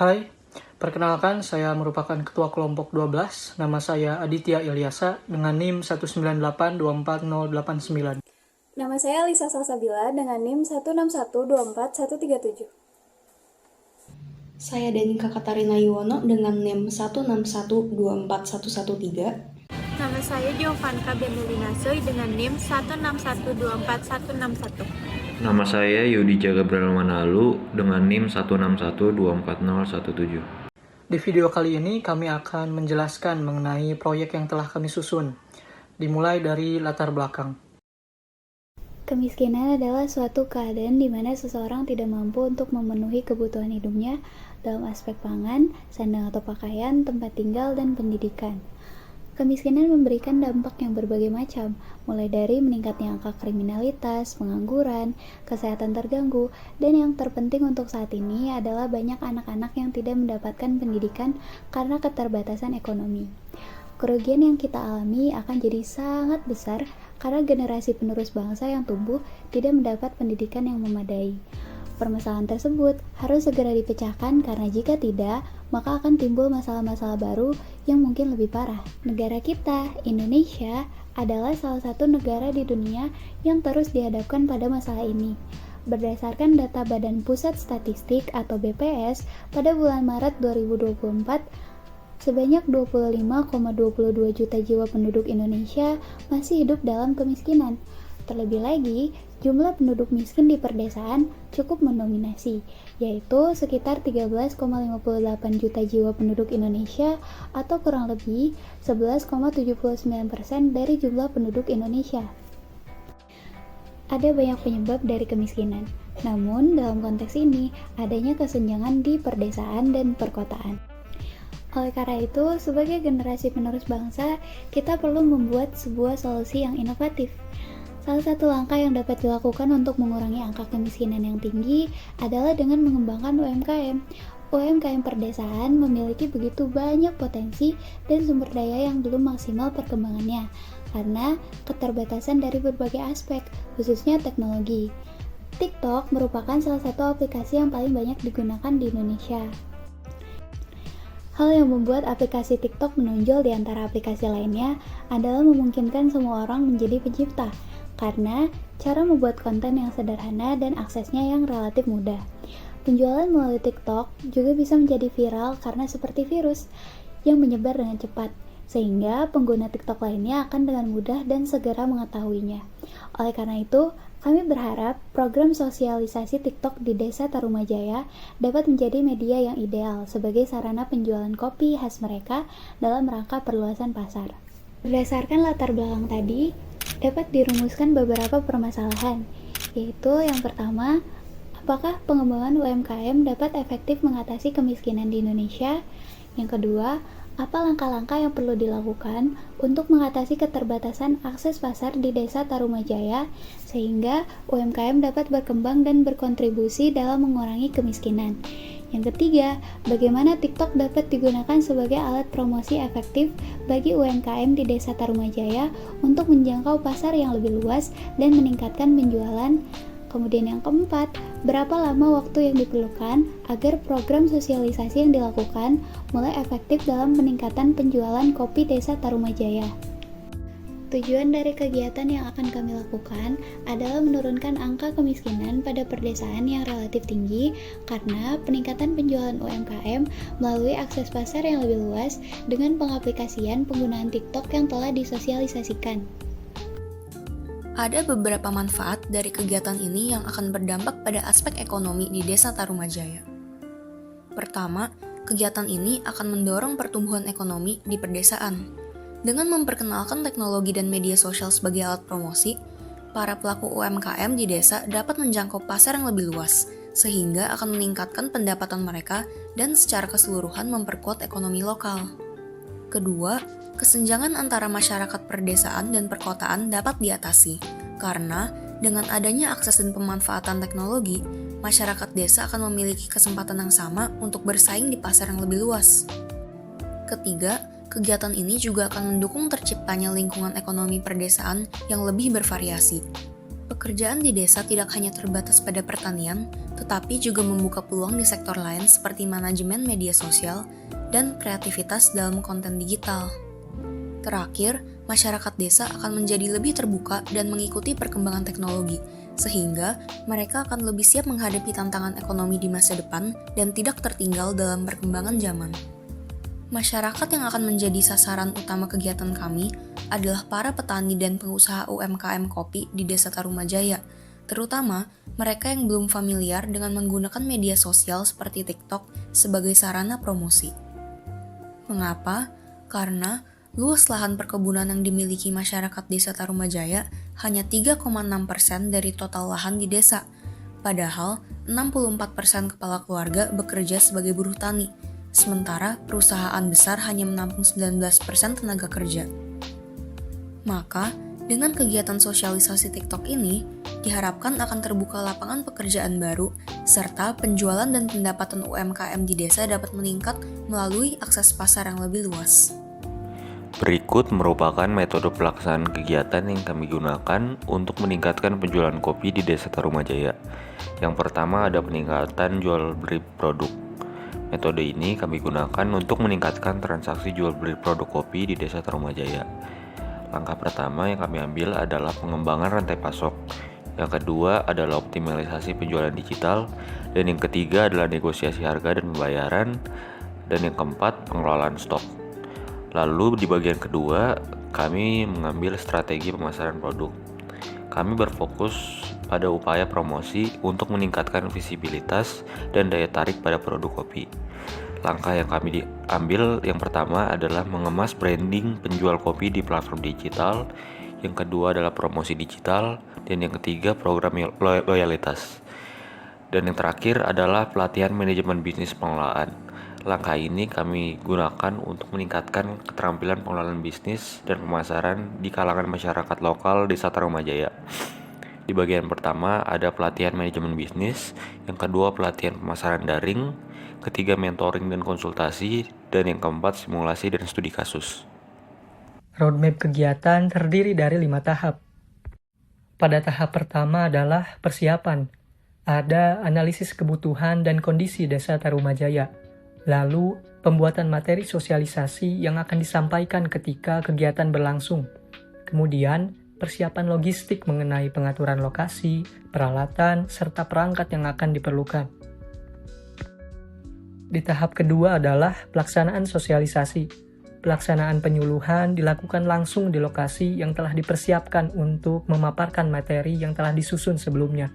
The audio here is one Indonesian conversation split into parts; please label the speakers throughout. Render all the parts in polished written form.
Speaker 1: Hai, perkenalkan saya merupakan Ketua Kelompok 12, nama saya Aditya Ilyasa dengan NIM 198240089.
Speaker 2: Nama saya Lisa Salsabila dengan NIM 161241137.
Speaker 3: Saya Danika Katarina Yuwono dengan NIM 161241113.
Speaker 4: Nama saya Giovanka Bendelinasoi dengan NIM 161241161.
Speaker 5: Nama saya Yudi Gabriel Manalu dengan NIM 161240017.
Speaker 1: Di video kali ini kami akan menjelaskan mengenai proyek yang telah kami susun, dimulai dari latar belakang.
Speaker 2: Kemiskinan adalah suatu keadaan di mana seseorang tidak mampu untuk memenuhi kebutuhan hidupnya dalam aspek pangan, sandang atau pakaian, tempat tinggal, dan pendidikan. Kemiskinan memberikan dampak yang berbagai macam, mulai dari meningkatnya angka kriminalitas, pengangguran, kesehatan terganggu, dan yang terpenting untuk saat ini adalah banyak anak-anak yang tidak mendapatkan pendidikan karena keterbatasan ekonomi. Kerugian yang kita alami akan jadi sangat besar karena generasi penerus bangsa yang tumbuh tidak mendapat pendidikan yang memadai. Permasalahan tersebut harus segera dipecahkan karena jika tidak, maka akan timbul masalah-masalah baru yang mungkin lebih parah. Negara kita, Indonesia, adalah salah satu negara di dunia yang terus dihadapkan pada masalah ini. Berdasarkan data Badan Pusat Statistik atau BPS, pada bulan Maret 2024, sebanyak 25,22 juta jiwa penduduk Indonesia masih hidup dalam kemiskinan. Terlebih lagi, jumlah penduduk miskin di perdesaan cukup mendominasi, yaitu sekitar 13,58 juta jiwa penduduk Indonesia atau kurang lebih 11,79% dari jumlah penduduk Indonesia. Ada banyak penyebab dari kemiskinan, namun dalam konteks ini adanya kesenjangan di perdesaan dan perkotaan. Oleh karena itu, sebagai generasi penerus bangsa, kita perlu membuat sebuah solusi yang inovatif. Salah satu langkah yang dapat dilakukan untuk mengurangi angka kemiskinan yang tinggi adalah dengan mengembangkan UMKM. UMKM perdesaan memiliki begitu banyak potensi dan sumber daya yang belum maksimal perkembangannya, karena keterbatasan dari berbagai aspek, khususnya teknologi. TikTok merupakan salah satu aplikasi yang paling banyak digunakan di Indonesia. Hal yang membuat aplikasi TikTok menonjol di antara aplikasi lainnya adalah memungkinkan semua orang menjadi pencipta, karena cara membuat konten yang sederhana dan aksesnya yang relatif mudah. Penjualan melalui TikTok juga bisa menjadi viral karena seperti virus yang menyebar dengan cepat, sehingga pengguna TikTok lainnya akan dengan mudah dan segera mengetahuinya. Oleh karena itu, kami berharap program sosialisasi TikTok di Desa Tarumajaya dapat menjadi media yang ideal sebagai sarana penjualan kopi khas mereka dalam rangka perluasan pasar. Berdasarkan latar belakang tadi, dapat dirumuskan beberapa permasalahan, yaitu yang pertama, apakah pengembangan UMKM dapat efektif mengatasi kemiskinan di Indonesia? Yang kedua, apa langkah-langkah yang perlu dilakukan untuk mengatasi keterbatasan akses pasar di Desa Tarumajaya sehingga UMKM dapat berkembang dan berkontribusi dalam mengurangi kemiskinan? Yang ketiga, bagaimana TikTok dapat digunakan sebagai alat promosi efektif bagi UMKM di Desa Tarumajaya untuk menjangkau pasar yang lebih luas dan meningkatkan penjualan? Kemudian yang keempat, berapa lama waktu yang diperlukan agar program sosialisasi yang dilakukan mulai efektif dalam peningkatan penjualan kopi Desa Tarumajaya? Tujuan dari kegiatan yang akan kami lakukan adalah menurunkan angka kemiskinan pada perdesaan yang relatif tinggi karena peningkatan penjualan UMKM melalui akses pasar yang lebih luas dengan pengaplikasian penggunaan TikTok yang telah disosialisasikan.
Speaker 3: Ada beberapa manfaat dari kegiatan ini yang akan berdampak pada aspek ekonomi di Desa Tarumajaya. Pertama, kegiatan ini akan mendorong pertumbuhan ekonomi di perdesaan. Dengan memperkenalkan teknologi dan media sosial sebagai alat promosi, para pelaku UMKM di desa dapat menjangkau pasar yang lebih luas, sehingga akan meningkatkan pendapatan mereka dan secara keseluruhan memperkuat ekonomi lokal. Kedua, kesenjangan antara masyarakat perdesaan dan perkotaan dapat diatasi, karena dengan adanya akses dan pemanfaatan teknologi, masyarakat desa akan memiliki kesempatan yang sama untuk bersaing di pasar yang lebih luas. Ketiga, kegiatan ini juga akan mendukung terciptanya lingkungan ekonomi perdesaan yang lebih bervariasi. Pekerjaan di desa tidak hanya terbatas pada pertanian, tetapi juga membuka peluang di sektor lain seperti manajemen media sosial dan kreativitas dalam konten digital. Terakhir, masyarakat desa akan menjadi lebih terbuka dan mengikuti perkembangan teknologi, sehingga mereka akan lebih siap menghadapi tantangan ekonomi di masa depan dan tidak tertinggal dalam perkembangan zaman. Masyarakat yang akan menjadi sasaran utama kegiatan kami adalah para petani dan pengusaha UMKM kopi di Desa Tarumajaya, terutama mereka yang belum familiar dengan menggunakan media sosial seperti TikTok sebagai sarana promosi. Mengapa? Karena luas lahan perkebunan yang dimiliki masyarakat Desa Tarumajaya hanya 3,6% dari total lahan di desa, padahal 64% kepala keluarga bekerja sebagai buruh tani, sementara perusahaan besar hanya menampung 19% tenaga kerja. Maka, dengan kegiatan sosialisasi TikTok ini, diharapkan akan terbuka lapangan pekerjaan baru, serta penjualan dan pendapatan UMKM di desa dapat meningkat melalui akses pasar yang lebih luas.
Speaker 5: Berikut merupakan metode pelaksanaan kegiatan yang kami gunakan untuk meningkatkan penjualan kopi di Desa Tarumajaya. Yang pertama ada peningkatan jual beli produk. Metode ini kami gunakan untuk meningkatkan transaksi jual beli produk kopi di Desa Tarumajaya. Langkah pertama yang kami ambil adalah pengembangan rantai pasok. Yang kedua adalah optimalisasi penjualan digital. Dan yang ketiga adalah negosiasi harga dan pembayaran. Dan yang keempat, pengelolaan stok. Lalu di bagian kedua, kami mengambil strategi pemasaran produk. Kami berfokus pada upaya promosi untuk meningkatkan visibilitas dan daya tarik pada produk kopi. Langkah yang kami ambil yang pertama adalah mengemas branding penjual kopi di platform digital, yang kedua adalah promosi digital, dan yang ketiga program loyalitas. Dan yang terakhir adalah pelatihan manajemen bisnis pengelolaan. Langkah ini kami gunakan untuk meningkatkan keterampilan pengelolaan bisnis dan pemasaran di kalangan masyarakat lokal Desa Tarumajaya. Di bagian pertama ada pelatihan manajemen bisnis, yang kedua pelatihan pemasaran daring, ketiga mentoring dan konsultasi, dan yang keempat simulasi dan studi kasus.
Speaker 1: Roadmap kegiatan terdiri dari 5 tahap. Pada tahap pertama adalah persiapan. Ada analisis kebutuhan dan kondisi Desa Tarumajaya. Lalu, pembuatan materi sosialisasi yang akan disampaikan ketika kegiatan berlangsung. Kemudian, persiapan logistik mengenai pengaturan lokasi, peralatan, serta perangkat yang akan diperlukan. Di tahap kedua adalah pelaksanaan sosialisasi. Pelaksanaan penyuluhan dilakukan langsung di lokasi yang telah dipersiapkan untuk memaparkan materi yang telah disusun sebelumnya.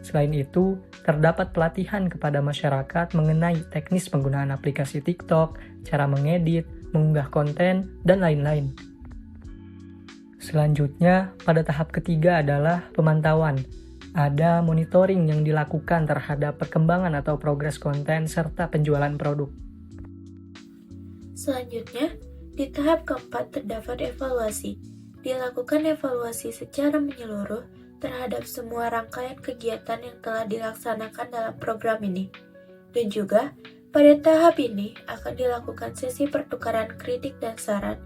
Speaker 1: Selain itu, terdapat pelatihan kepada masyarakat mengenai teknis penggunaan aplikasi TikTok, cara mengedit, mengunggah konten, dan lain-lain. Selanjutnya, pada tahap ketiga adalah pemantauan. Ada monitoring yang dilakukan terhadap perkembangan atau progres konten serta penjualan produk.
Speaker 4: Selanjutnya, di tahap keempat terdapat evaluasi. Dilakukan evaluasi secara menyeluruh terhadap semua rangkaian kegiatan yang telah dilaksanakan dalam program ini. Dan juga, pada tahap ini akan dilakukan sesi pertukaran kritik dan saran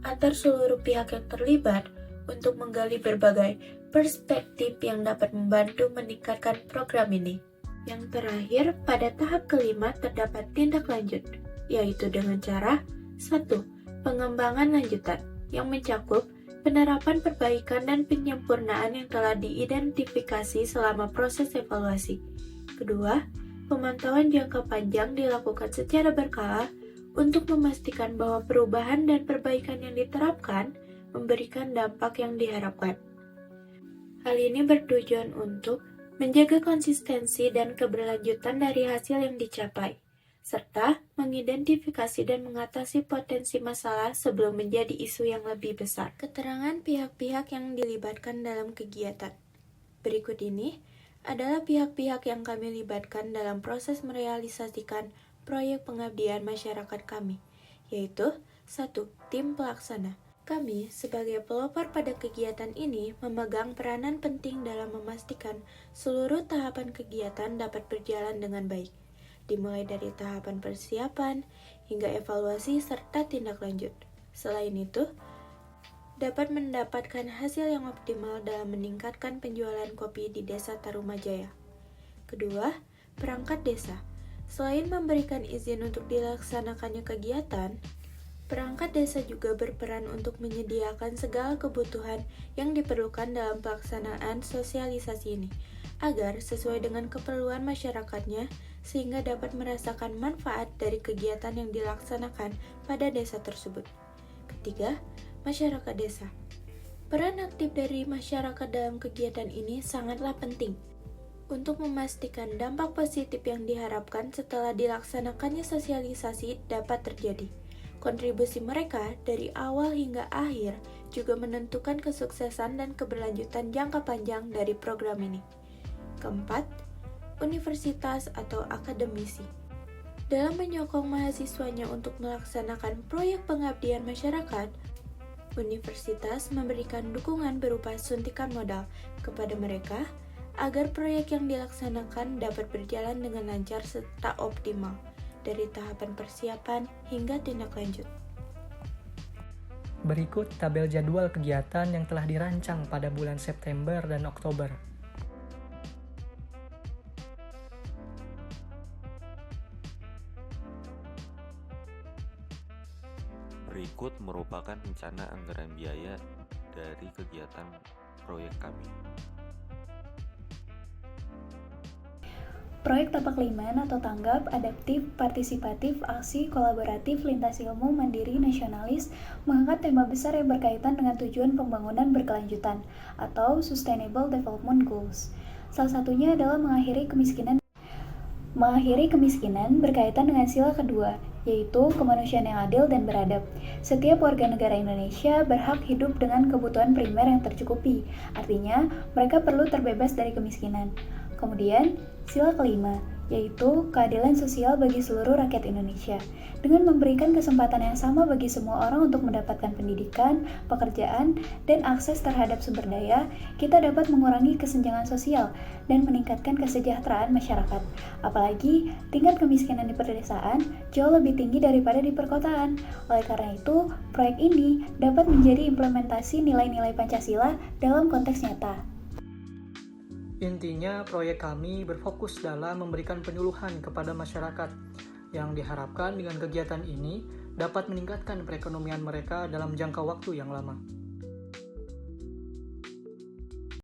Speaker 4: antar seluruh pihak yang terlibat untuk menggali berbagai perspektif yang dapat membantu meningkatkan program ini. Yang terakhir, pada tahap kelima terdapat tindak lanjut, yaitu dengan cara 1. Pengembangan lanjutan, yang mencakup penerapan perbaikan dan penyempurnaan yang telah diidentifikasi selama proses evaluasi. Kedua, pemantauan jangka panjang dilakukan secara berkala untuk memastikan bahwa perubahan dan perbaikan yang diterapkan memberikan dampak yang diharapkan. Hal ini bertujuan untuk menjaga konsistensi dan keberlanjutan dari hasil yang dicapai, serta mengidentifikasi dan mengatasi potensi masalah sebelum menjadi isu yang lebih besar. Keterangan pihak-pihak yang dilibatkan dalam kegiatan. Berikut ini adalah pihak-pihak yang kami libatkan dalam proses merealisasikan proyek pengabdian masyarakat kami, yaitu 1. Tim pelaksana. Kami, sebagai pelopor pada kegiatan ini, memegang peranan penting dalam memastikan seluruh tahapan kegiatan dapat berjalan dengan baik, dimulai dari tahapan persiapan hingga evaluasi serta tindak lanjut. Selain itu, dapat mendapatkan hasil yang optimal dalam meningkatkan penjualan kopi di Desa Tarumajaya. Kedua, perangkat desa. Selain memberikan izin untuk dilaksanakannya kegiatan, perangkat desa juga berperan untuk menyediakan segala kebutuhan yang diperlukan dalam pelaksanaan sosialisasi ini, agar sesuai dengan keperluan masyarakatnya, sehingga dapat merasakan manfaat dari kegiatan yang dilaksanakan pada desa tersebut. Ketiga, masyarakat desa. Peran aktif dari masyarakat dalam kegiatan ini sangatlah penting untuk memastikan dampak positif yang diharapkan setelah dilaksanakannya sosialisasi dapat terjadi. Kontribusi mereka dari awal hingga akhir juga menentukan kesuksesan dan keberlanjutan jangka panjang dari program ini. Keempat, universitas atau akademisi. Dalam menyokong mahasiswanya untuk melaksanakan proyek pengabdian masyarakat, universitas memberikan dukungan berupa suntikan modal kepada mereka agar proyek yang dilaksanakan dapat berjalan dengan lancar serta optimal, dari tahapan persiapan hingga tindak lanjut.
Speaker 1: Berikut tabel jadwal kegiatan yang telah dirancang pada bulan September dan Oktober.
Speaker 5: Berikut merupakan rencana anggaran biaya dari kegiatan proyek kami.
Speaker 2: Proyek Tapak Liman atau Tanggap Adaptif Partisipatif Aksi Kolaboratif Lintas Ilmu Mandiri Nasionalis mengangkat tema besar yang berkaitan dengan tujuan pembangunan berkelanjutan atau Sustainable Development Goals. Salah satunya adalah mengakhiri kemiskinan berkaitan dengan sila kedua, yaitu kemanusiaan yang adil dan beradab. Setiap warga negara Indonesia berhak hidup dengan kebutuhan primer yang tercukupi, artinya mereka perlu terbebas dari kemiskinan. Kemudian, sila kelima, yaitu keadilan sosial bagi seluruh rakyat Indonesia. Dengan memberikan kesempatan yang sama bagi semua orang untuk mendapatkan pendidikan, pekerjaan, dan akses terhadap sumber daya, kita dapat mengurangi kesenjangan sosial dan meningkatkan kesejahteraan masyarakat. Apalagi, tingkat kemiskinan di pedesaan jauh lebih tinggi daripada di perkotaan. Oleh karena itu, proyek ini dapat menjadi implementasi nilai-nilai Pancasila dalam konteks nyata.
Speaker 1: Intinya, proyek kami berfokus dalam memberikan penyuluhan kepada masyarakat yang diharapkan dengan kegiatan ini dapat meningkatkan perekonomian mereka dalam jangka waktu yang lama.